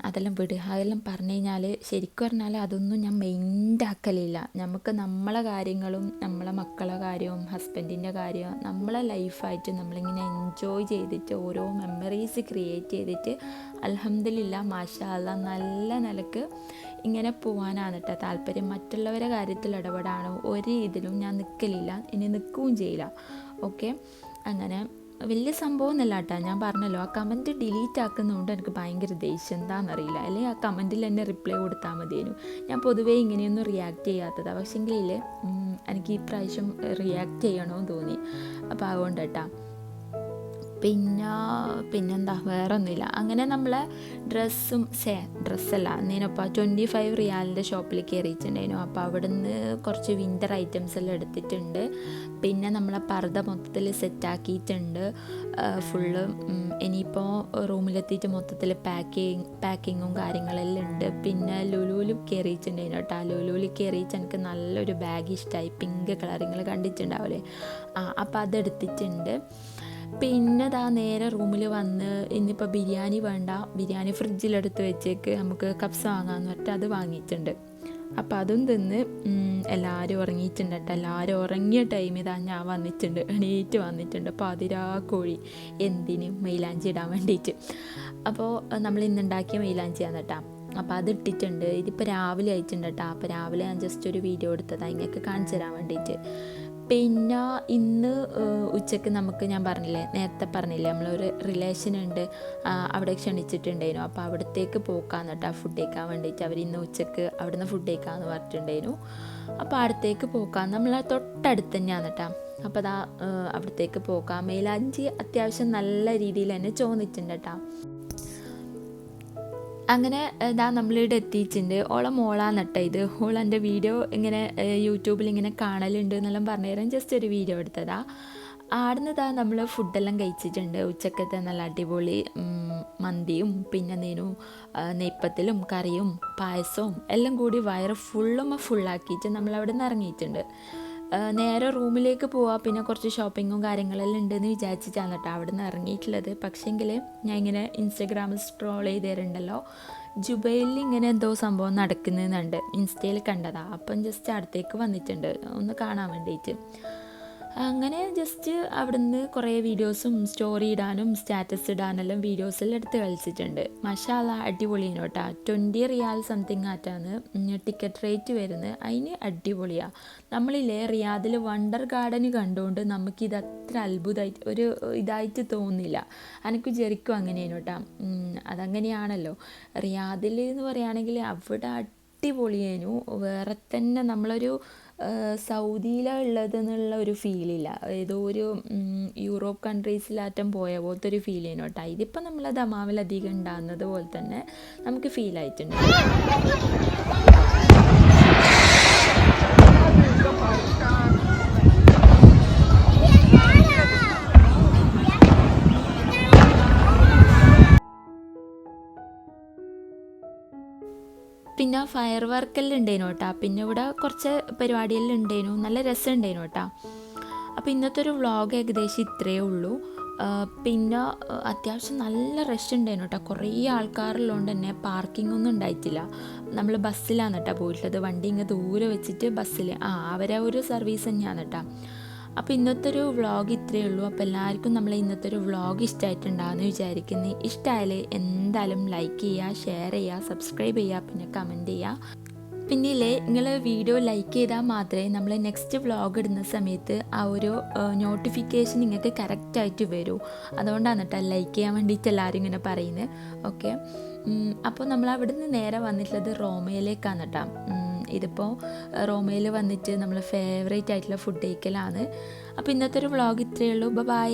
അതെല്ലാം വിടുക. അതെല്ലാം പറഞ്ഞു കഴിഞ്ഞാൽ ശരിക്കും പറഞ്ഞാൽ അതൊന്നും ഞാൻ മൈൻഡാക്കലില്ല. നമുക്ക് നമ്മളെ കാര്യങ്ങളും നമ്മളെ മക്കളെ കാര്യവും ഹസ്ബൻഡിൻ്റെ കാര്യവും നമ്മളെ ലൈഫായിട്ട് നമ്മളിങ്ങനെ എൻജോയ് ചെയ്തിട്ട് ഓരോ മെമ്മറീസ് ക്രിയേറ്റ് ചെയ്തിട്ട് അൽഹംദുലില്ലാ മാഷാ അല്ലാഹ് നല്ല നിലക്ക് ഇങ്ങനെ പോകാനാണ് കേട്ടോ താല്പര്യം. മറ്റുള്ളവരെ കാര്യത്തിൽ ഇടപെടാനോ ഒരു ഇതിലും ഞാൻ നിൽക്കലില്ല, ഇനി നിൽക്കുകയും ചെയ്യില്ല. ഓക്കെ, അങ്ങനെ വലിയ സംഭവമൊന്നുമല്ല കേട്ടോ. ഞാൻ പറഞ്ഞല്ലോ, ആ കമൻറ്റ് ഡിലീറ്റ് ആക്കുന്നതുകൊണ്ട് എനിക്ക് ഭയങ്കര ദേഷ്യം, എന്താണെന്നറിയില്ല. അല്ലെങ്കിൽ ആ കമൻറ്റിൽ തന്നെ റിപ്ലൈ കൊടുത്താൽ മതിയേനു. ഞാൻ പൊതുവേ ഇങ്ങനെയൊന്നും റിയാക്ട് ചെയ്യാത്തതാണ്. പക്ഷേങ്കിൽ എനിക്ക് ഈ പ്രാവശ്യം റിയാക്ട് ചെയ്യണമെന്ന് തോന്നി. അപ്പോൾ അതുകൊണ്ട് കേട്ടോ. പിന്നെന്താ വേറൊന്നുമില്ല. അങ്ങനെ നമ്മളെ ഡ്രസ്സല്ല നേനപ്പോൾ 25 റിയാലിൻ്റെ ഷോപ്പിൽ കയറിയിട്ടുണ്ടായിരുന്നു. അപ്പോൾ അവിടെ നിന്ന് കുറച്ച് വിൻ്റർ ഐറ്റംസ് എല്ലാം എടുത്തിട്ടുണ്ട്. പിന്നെ നമ്മളെ പർദ്ദ മൊത്തത്തിൽ സെറ്റാക്കിയിട്ടുണ്ട് ഫുള്ള്. ഇനിയിപ്പോൾ റൂമിലെത്തിയിട്ട് മൊത്തത്തിൽ പാക്കിങ്ങും കാര്യങ്ങളെല്ലാം ഉണ്ട്. പിന്നെ ലുലുവിൽ കയറിയിട്ടുണ്ടായിരുന്നു കേട്ടോ. ലുലുവിൽ കയറിയിട്ട് എനിക്ക് നല്ലൊരു ബാഗ് ഇഷ്ടമായി, പിങ്ക് കളർ, നിങ്ങൾ കണ്ടിട്ടുണ്ടാവില്ലേ? അപ്പോൾ അതെടുത്തിട്ടുണ്ട്. പിന്നെ നേരെ റൂമിൽ വന്ന് ഇന്നിപ്പോൾ ബിരിയാണി വേണ്ട, ബിരിയാണി ഫ്രിഡ്ജിലെടുത്ത് വെച്ചേക്ക്, നമുക്ക് കപ്സ വാങ്ങാമെന്ന് പറഞ്ഞിട്ട് അത് വാങ്ങിയിട്ടുണ്ട്. അപ്പോൾ അതും തിന്ന് എല്ലാവരും ഉറങ്ങിയിട്ടുണ്ട് കേട്ടോ. എല്ലാവരും ഉറങ്ങിയ ടൈമിൽ ഞാൻ വന്നിട്ടുണ്ട്, എണീറ്റ് വന്നിട്ടുണ്ട്. പാതിരാക്കോഴി എന്തിന് മൈലാഞ്ചി ഇടാൻ വേണ്ടിയിട്ട്. അപ്പോൾ നമ്മൾ ഇന്നുണ്ടാക്കിയ മൈലാഞ്ചിയാണ് കേട്ടോ. അപ്പോൾ അതിട്ടിട്ടുണ്ട്. ഇതിപ്പോൾ രാവിലെ ആയിട്ടുണ്ട് കേട്ടോ. അപ്പോൾ രാവിലെ ഞാൻ ജസ്റ്റ് ഒരു വീഡിയോ എടുത്തതാണ് ഇങ്ങനെയൊക്കെ കാണിച്ചു തരാൻ വേണ്ടിയിട്ട്. പിന്നെ ഇന്ന് ഉച്ചയ്ക്ക് ഞാൻ നേരത്തെ പറഞ്ഞില്ലേ നമ്മളൊരു റിലേഷൻ ഉണ്ട്, അവിടെ ക്ഷണിച്ചിട്ടുണ്ടായിരുന്നു. അപ്പോൾ അവിടത്തേക്ക് പോക്കാന്ന് കേട്ടോ ഫുഡ് കഴിക്കാൻ വേണ്ടിയിട്ട്. അവർ ഇന്ന് ഉച്ചയ്ക്ക് അവിടുന്ന് ഫുഡ് കഴിക്കാമെന്ന് പറഞ്ഞിട്ടുണ്ടായിരുന്നു. അപ്പോൾ അടുത്തേക്ക് പോക്കാം, നമ്മളെ തൊട്ടടുത്ത് തന്നെയാണ് കേട്ടോ. അപ്പോൾ അവിടത്തേക്ക് പോക്കാം. മൈലാഞ്ചി അത്യാവശ്യം നല്ല രീതിയിൽ തന്നെ ചോദിച്ചിട്ടുണ്ട് കേട്ടോ. അങ്ങനെ നമ്മളിവിടെ എത്തിയിട്ടുണ്ട്. ഓളെ മോളാന്ന് കേട്ടോ ഇത്. ഓളെൻ്റെ വീഡിയോ ഇങ്ങനെ യൂട്യൂബിൽ ഇങ്ങനെ കാണലുണ്ട് എന്നെല്ലാം പറഞ്ഞു തരാൻ ജസ്റ്റ് ഒരു വീഡിയോ എടുത്തതാ. ആടുന്നതാ നമ്മൾ ഫുഡെല്ലാം കഴിച്ചിട്ടുണ്ട്. ഉച്ചക്കത്തെ നല്ല അടിപൊളി മന്തിയും പിന്നെ നെയ്പ്പത്തിലും കറിയും പായസവും എല്ലാം കൂടി വയറ് ഫുള്ളാക്കിയിട്ട് നമ്മളവിടെ നിന്ന് ഇറങ്ങിയിട്ടുണ്ട്. നേരെ റൂമിലേക്ക് പോവാം. പിന്നെ കുറച്ച് ഷോപ്പിങ്ങും കാര്യങ്ങളെല്ലാം ഉണ്ടെന്ന് വിചാരിച്ചിട്ടാണ് കേട്ടോ അവിടെ നിന്ന് ഇറങ്ങിയിട്ടുള്ളത്. പക്ഷേങ്കിൽ ഞാൻ ഇങ്ങനെ ഇൻസ്റ്റഗ്രാമിൽ സ്ക്രോൾ ചെയ്ത് തരുന്നുണ്ടല്ലോ, ജുബൈലിൽ ഇങ്ങനെ എന്തോ സംഭവം നടക്കുന്നുണ്ട്, ഇൻസ്റ്റയിൽ കണ്ടതാണ്. അപ്പം ജസ്റ്റ് അടുത്തേക്ക് വന്നിട്ടുണ്ട് ഒന്ന് കാണാൻ വേണ്ടിയിട്ട്. അങ്ങനെ ജസ്റ്റ് അവിടുന്ന് കുറേ വീഡിയോസും സ്റ്റോറി ഇടാനും സ്റ്റാറ്റസ് ഇടാനെല്ലാം വീഡിയോസെല്ലാം എടുത്ത് കളിച്ചിട്ടുണ്ട്. മാഷാ അല്ലാഹ് അടിപൊളിയാണ് കേട്ടോ. 20 റിയാൽ സംതിങ് ആറ്റാണ് ടിക്കറ്റ് റേറ്റ് വരുന്നത്. അതിന് അടിപൊളിയാണ്. നമ്മളില്ലേ റിയാദിൽ വണ്ടർ ഗാർഡൻ കണ്ടുകൊണ്ട് നമുക്കിത് അത്ര അത്ഭുതമായിട്ട് ഒരു ഇതായിട്ട് തോന്നില്ല. എനിക്ക് ശരിക്കും അങ്ങനെയാണ് കേട്ടോ. അതങ്ങനെയാണല്ലോ റിയാദിൽ എന്ന് പറയുകയാണെങ്കിൽ അവിടെ അടിപൊളിയേനു. വേറെ തന്നെ നമ്മളൊരു സൗദിയിലാണ് ഉള്ളതെന്നുള്ള ഒരു ഫീലില്ല. ഏതോ ഒരു യൂറോപ്പ് കൺട്രീസിലാറ്റം പോയ പോലത്തെ ഒരു ഫീൽ ചെയ്യുന്നു കേട്ടോ. ഇതിപ്പോൾ നമ്മൾ ദമാമിൽ അധികം ഉണ്ടാകുന്നത് പോലെ തന്നെ നമുക്ക് ഫീലായിട്ടുണ്ട്. പിന്നെ ഫയർ വർക്കെല്ലാം ഉണ്ടായിരുന്നു കേട്ടോ. പിന്നെ ഇവിടെ കുറച്ച് പരിപാടിയെല്ലാം ഉണ്ടായിരുന്നു, നല്ല രസം ഉണ്ടായിരുന്നു കേട്ടോ. അപ്പോൾ ഇന്നത്തെ ഒരു വ്ളോഗ് ഏകദേശം ഇത്രയേ ഉള്ളൂ. പിന്നെ അത്യാവശ്യം നല്ല റഷ് ഉണ്ടായിരുന്നു കേട്ടോ. കുറേ ആൾക്കാരുള്ളതുകൊണ്ട് തന്നെ പാർക്കിംഗ് ഒന്നും ഉണ്ടായിട്ടില്ല. നമ്മൾ ബസ്സിലാണ് കേട്ടോ പോയിട്ടുള്ളത്. വണ്ടി ഇങ്ങനെ ദൂരെ വെച്ചിട്ട് ബസ്സിൽ അവരെ ഒരു സർവീസ് തന്നെയാണ് കേട്ടോ. അപ്പോൾ ഇന്നത്തെ ഒരു വ്ളോഗ് ഇത്രയേ ഉള്ളൂ. അപ്പോൾ എല്ലാവർക്കും നമ്മളെ ഇന്നത്തെ ഒരു വ്ളോഗ് ഇഷ്ടമായിട്ടുണ്ടാകുമെന്ന് വിചാരിക്കുന്നു. ഇഷ്ടമായാൽ എന്തായാലും ലൈക്ക് ചെയ്യുക, ഷെയർ ചെയ്യുക, സബ്സ്ക്രൈബ് ചെയ്യുക, പിന്നെ കമൻറ്റ് ചെയ്യുക. പിന്നില്ലേ, നിങ്ങൾ വീഡിയോ ലൈക്ക് ചെയ്താൽ മാത്രമേ നമ്മൾ നെക്സ്റ്റ് വ്ളോഗ് ഇടുന്ന സമയത്ത് ആ ഒരു നോട്ടിഫിക്കേഷൻ നിങ്ങൾക്ക് കറക്റ്റായിട്ട് വരൂ. അതുകൊണ്ടാണ് കേട്ടോ ലൈക്ക് ചെയ്യാൻ വേണ്ടിയിട്ട് എല്ലാവരും ഇങ്ങനെ പറയുന്നത്. ഓക്കെ, അപ്പോൾ നമ്മൾ അവിടെ നിന്ന് നേരെ വന്നിട്ടുള്ളത് റോമയിലേക്കാണ് കേട്ടോ. ഇതിപ്പോൾ റോമയിൽ വന്നിട്ട് നമ്മൾ ഫേവറേറ്റ് ആയിട്ടുള്ള ഫുഡ് കഴിക്കലാണ്. അപ്പോൾ ഇന്നത്തെ ഒരു വ്ളോഗ് ഇത്രയേ ഉള്ളൂ. ബൈ.